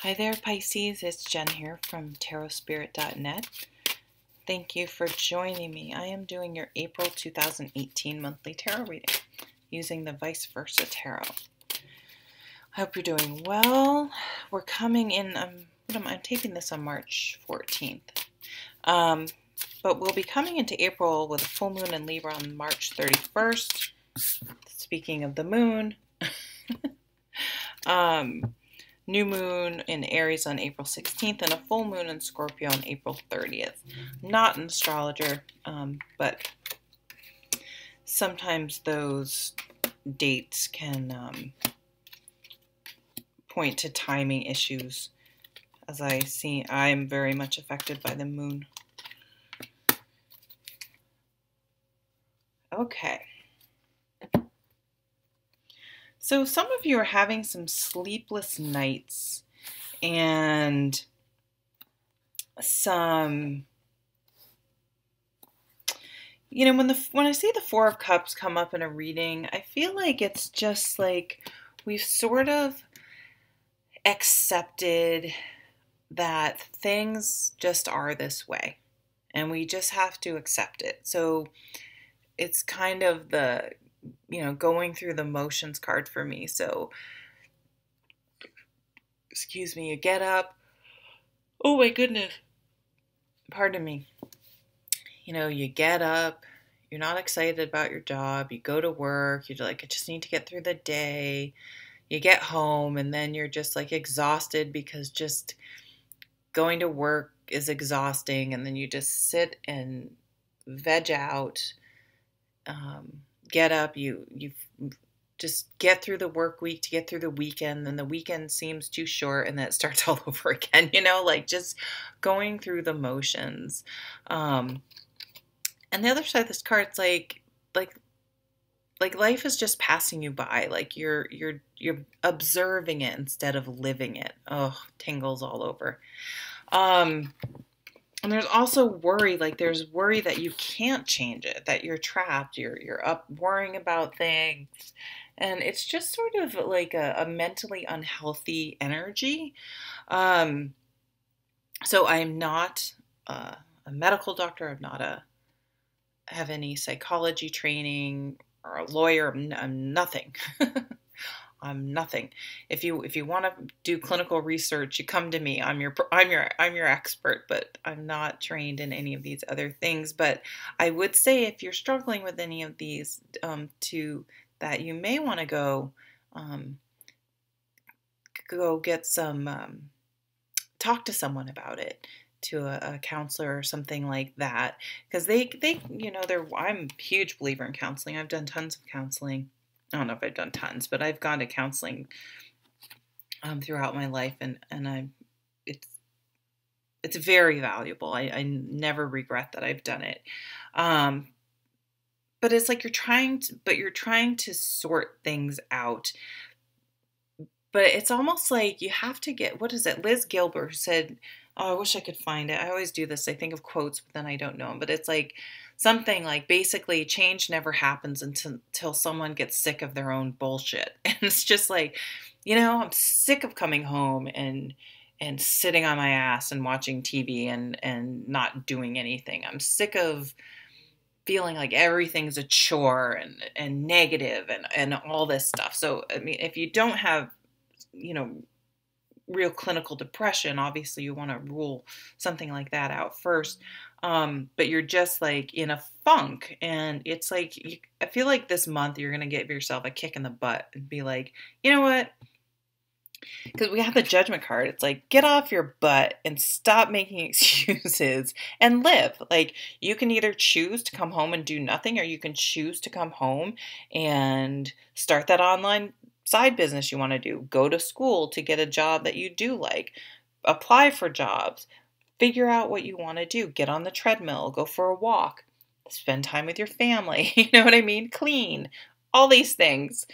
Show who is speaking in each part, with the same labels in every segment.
Speaker 1: Hi there, Pisces. It's Jen here from tarotspirit.net. Thank you for joining me. I am doing your April 2018 monthly tarot reading using the Vicevesra tarot. I hope you're doing well. We're coming in, I'm taping this on March 14th. But we'll be coming into April with a full moon in Libra on March 31st. Speaking of the moon, new moon in Aries on April 16th and a full moon in Scorpio on April 30th. Not an astrologer, but sometimes those dates can point to timing issues. As I see, I'm very much affected by the moon. Okay. So some of you are having some sleepless nights and some, when I see the Four of Cups come up in a reading, I feel like it's just like we've sort of accepted that things just are this way and we just have to accept it. So it's kind of the going through the motions card for me. So, excuse me, you get up. Oh my goodness. Pardon me. You get up. You're not excited about your job. You go to work. You're like, I just need to get through the day. You get home and then you're just like exhausted because just going to work is exhausting. And then you just sit and veg out. Get up, you just get through the work week to get through the weekend, then the weekend seems too short and then it starts all over again, like just going through the motions. And the other side of this card, it's like life is just passing you by, like you're observing it instead of living it. Oh, tingles all over. And there's also worry, like there's worry that you can't change it, that you're trapped, you're up worrying about things. And it's just sort of like a mentally unhealthy energy. So I'm not a medical doctor. I'm not have any psychology training or a lawyer. I'm nothing. I'm nothing. If you want to do clinical research, you come to me. I'm your expert, but I'm not trained in any of these other things. But I would say if you're struggling with any of these, that you may want to go get some talk to someone about it, to a counselor or something like that, because they I'm a huge believer in counseling. I've done tons of counseling. I don't know if I've done tons, but I've gone to counseling throughout my life, and it's very valuable. I never regret that I've done it. But it's like you're trying to sort things out. But it's almost like you have to get, what is it? Liz Gilbert said, oh, I wish I could find it. I always do this. I think of quotes, but then I don't know them. But it's like something like basically change never happens until someone gets sick of their own bullshit. And it's just like, I'm sick of coming home and sitting on my ass and watching TV and not doing anything. I'm sick of feeling like everything's a chore and negative and all this stuff. So, I mean, if you don't have, real clinical depression, obviously you want to rule something like that out first. But you're just like in a funk, and it's like, I feel like this month you're going to give yourself a kick in the butt and be like, you know what? Because we have the Judgment card. It's like, get off your butt and stop making excuses and live. Like, you can either choose to come home and do nothing, or you can choose to come home and start that online side business you want to do. Go to school to get a job that you do like. Apply for jobs. Figure out what you want to do. Get on the treadmill. Go for a walk. Spend time with your family. You know what I mean? Clean. All these things.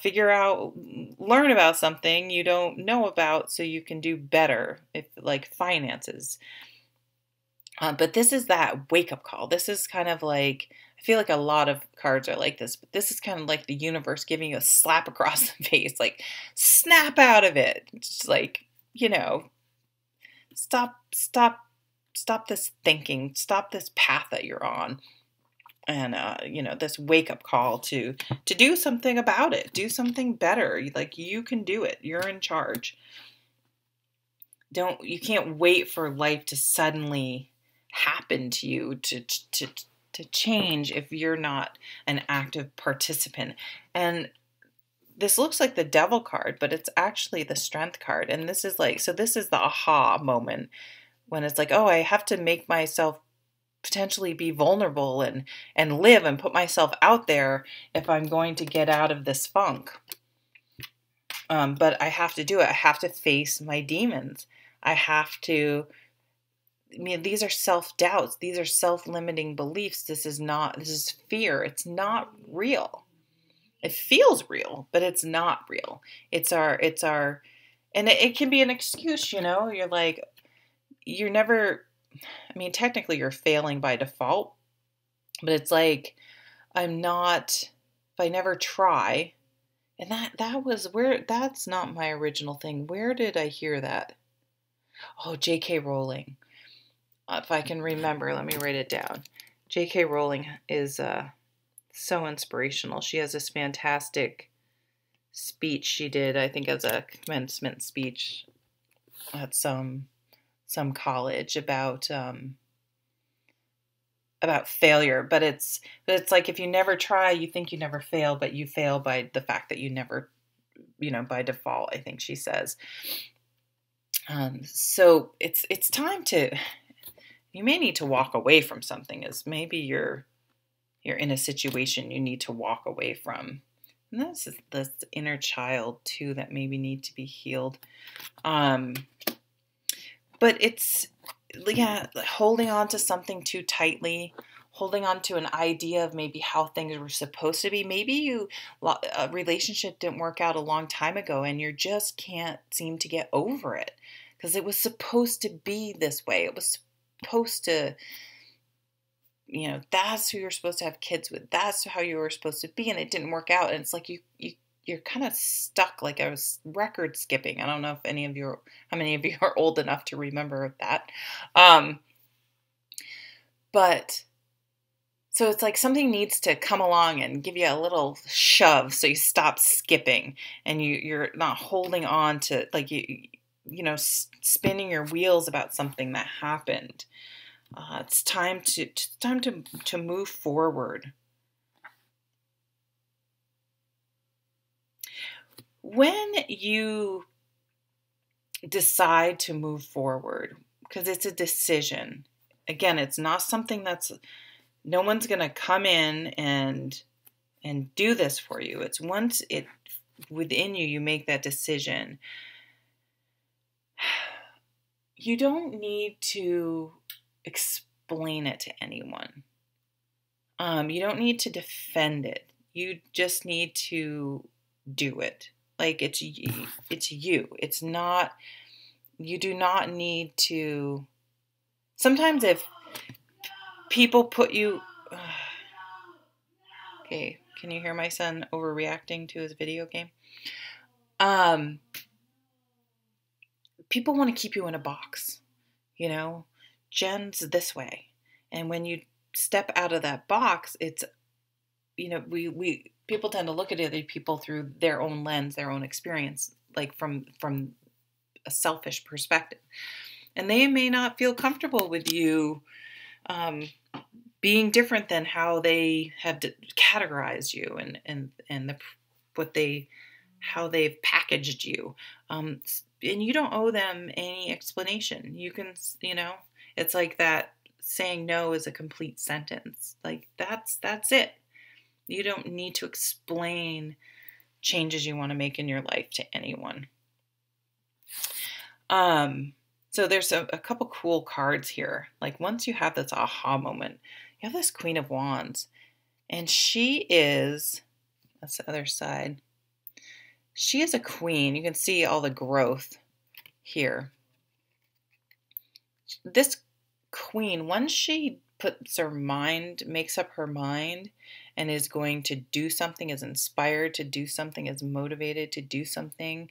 Speaker 1: Figure out, learn about something you don't know about so you can do better, if like finances. But this is that wake-up call. This is kind of like, I feel like a lot of cards are like this, but this is kind of like the universe giving you a slap across the face, like, snap out of it. It's like, you know, stop this thinking, stop this path that you're on. And this wake up call to do something about it, do something better. Like, you can do it. You're in charge. You can't wait for life to suddenly happen to you to change if you're not an active participant. And this looks like the devil card, but it's actually the strength card. And this is this is the aha moment, when it's like, oh, I have to make myself potentially be vulnerable and live and put myself out there if I'm going to get out of this funk. But I have to do it. I have to face my demons. These are self-doubts. These are self-limiting beliefs. This is fear. It's not real. It feels real, but it's not real. It's our, and it can be an excuse, you're like, technically you're failing by default, but it's like, if I never try, and that's not my original thing. Where did I hear that? Oh, J.K. Rowling. If I can remember, let me write it down. J.K. Rowling is so inspirational. She has this fantastic speech she did, I think, as a commencement speech at some college about failure. But it's like, if you never try, you think you never fail, but you fail by the fact that you never, by default, I think she says. So it's time you may need to walk away from something, as maybe you're in a situation you need to walk away from. And this is this inner child too that maybe need to be healed. But it's, holding on to something too tightly, holding on to an idea of maybe how things were supposed to be. Maybe a relationship didn't work out a long time ago and you just can't seem to get over it because it was supposed to be this way. It was supposed to, that's who you're supposed to have kids with. That's how you were supposed to be, and it didn't work out. And it's like you're kind of stuck, like I was record skipping. I don't know if how many of you are old enough to remember that. But so it's like something needs to come along and give you a little shove so you stop skipping and you're not holding on to, like, spinning your wheels about something that happened. It's time to move forward. When you decide to move forward, because it's a decision, again, it's not something no one's going to come in and do this for you. It's once within you make that decision. You don't need to explain it to anyone. You don't need to defend it. You just need to do it. Like, it's you. It's not, you do not need to. Sometimes if people put you, okay, can you hear my son overreacting to his video game? People want to keep you in a box, Jen's this way. And when you step out of that box, it's, people tend to look at other people through their own lens, their own experience, like from a selfish perspective. And they may not feel comfortable with you being different than how they have categorized you and how they've packaged you. And you don't owe them any explanation. You can, it's like that saying no is a complete sentence. Like, that's it. You don't need to explain changes you want to make in your life to anyone. So there's a couple cool cards here. Like, once you have this aha moment, you have this Queen of Wands, and that's the other side. She is a queen. You can see all the growth here. This queen, once she makes up her mind and is going to do something, is inspired to do something, is motivated to do something,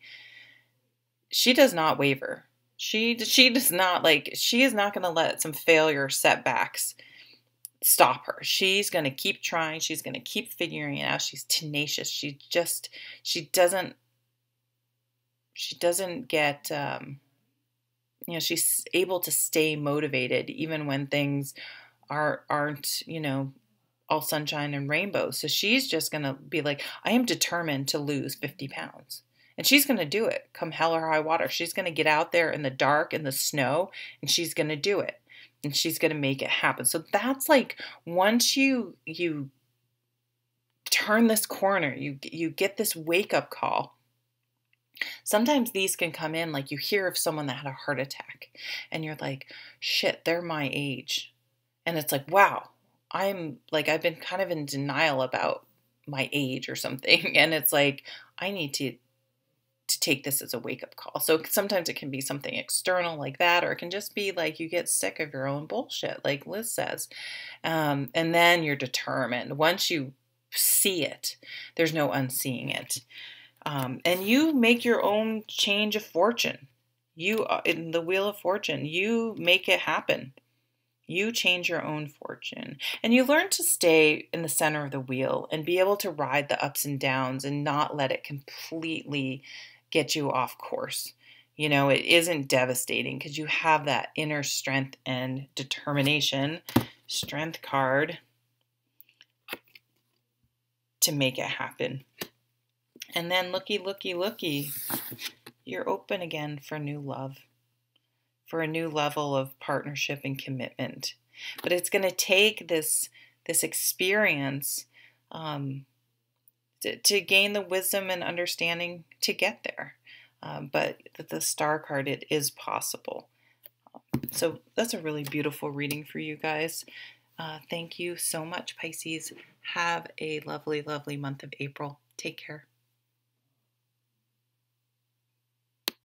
Speaker 1: she does not waver. She does not like she is not going to let some failure setbacks stop her. She's going to keep trying. She's going to keep figuring it out. She's tenacious. She doesn't get she's able to stay motivated even when things aren't all sunshine and rainbows. So she's just going to be like, I am determined to lose 50 pounds. And she's going to do it come hell or high water. She's going to get out there in the dark, in the snow, and she's going to do it. And she's going to make it happen. So that's like, once you turn this corner, you get this wake-up call. Sometimes these can come in like you hear of someone that had a heart attack and you're like, shit, they're my age. And it's like, wow, I've been kind of in denial about my age or something. And it's like, I need to take this as a wake-up call. So sometimes it can be something external like that, or it can just be like you get sick of your own bullshit, like Liz says. And then you're determined. Once you see it, there's no unseeing it. And you make your own change of fortune. You, in the Wheel of Fortune, you make it happen. You change your own fortune. And you learn to stay in the center of the wheel and be able to ride the ups and downs and not let it completely get you off course. It isn't devastating because you have that inner strength and determination, strength card, to make it happen. And then looky, you're open again for new love, for a new level of partnership and commitment. But it's going to take this experience to gain the wisdom and understanding to get there. But the star card, it is possible. So that's a really beautiful reading for you guys. Thank you so much, Pisces. Have a lovely, lovely month of April. Take care.